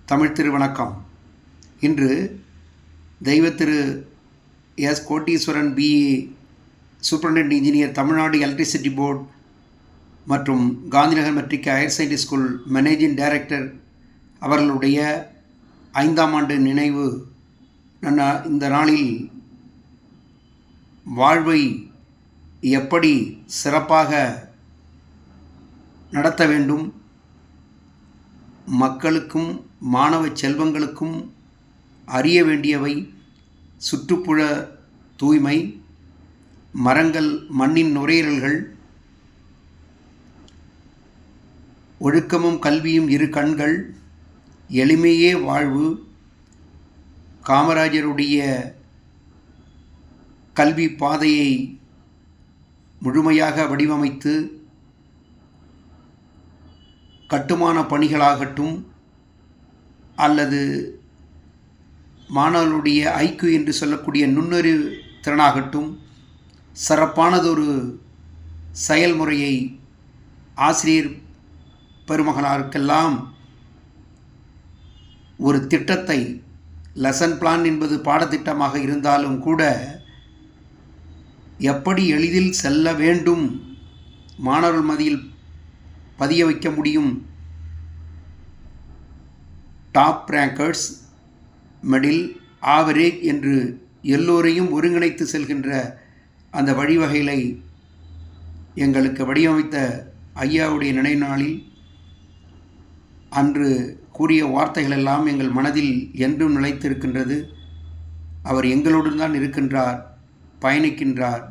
தமிழ் திருவணக்கம். இன்று தெய்வ Thiru S Koteeswaran BE superintendent engineer, Tamil Nadu electricity board மற்றும் Gandhinagar matric higher secondary school managing director அவர்களுடைய 5ஆம் ஆண்டு நினைவு இந்த நாளில் வாழ்வை எப்படி சிறப்பாக நடத்த வேண்டும், மக்களுக்கும் மாணவ செல்வங்களுக்கும் அறிய வேண்டியவை சுற்றுப்புற தூய்மை, மரங்கள், மண்ணின் நுரையீரல்கள், ஒழுக்கமும் கல்வியும் இரு கண்கள், எளிமையே வாழ்வு, காமராஜருடைய கல்வி பாதையை முழுமையாக வடிவமைத்து கட்டுமான பணிகளாகட்டும் அல்லது மாணவர்களுடைய ஐக்யூ என்று சொல்லக்கூடிய நுண்ணறிவு திறனாகட்டும், சிறப்பானதொரு செயல்முறையை ஆசிரியர் பெருமகனாருக்கெல்லாம் ஒரு திட்டத்தை, லெசன் பிளான் என்பது பாடத்திட்டமாக இருந்தாலும் கூட எப்படி எளிதில் செல்ல வேண்டும், மாணவர்கள் மத்தியில் பதிய வைக்க முடியும், டாப் ரேங்கர்ஸ், மிடில், ஆவரேஜ் என்று எல்லோரையும் ஒருங்கிணைத்து செல்கின்ற அந்த வழிவகைகளை எங்களுக்கு வடிவமைத்த ஐயாவுடைய நினைவு நாளில் அன்று கூறிய வார்த்தைகளெல்லாம் எங்கள் மனதில் என்றும் நிலைத்திருக்கின்றது. அவர் எங்களோடு தான் இருக்கின்றார், பயணிக்கின்றார்.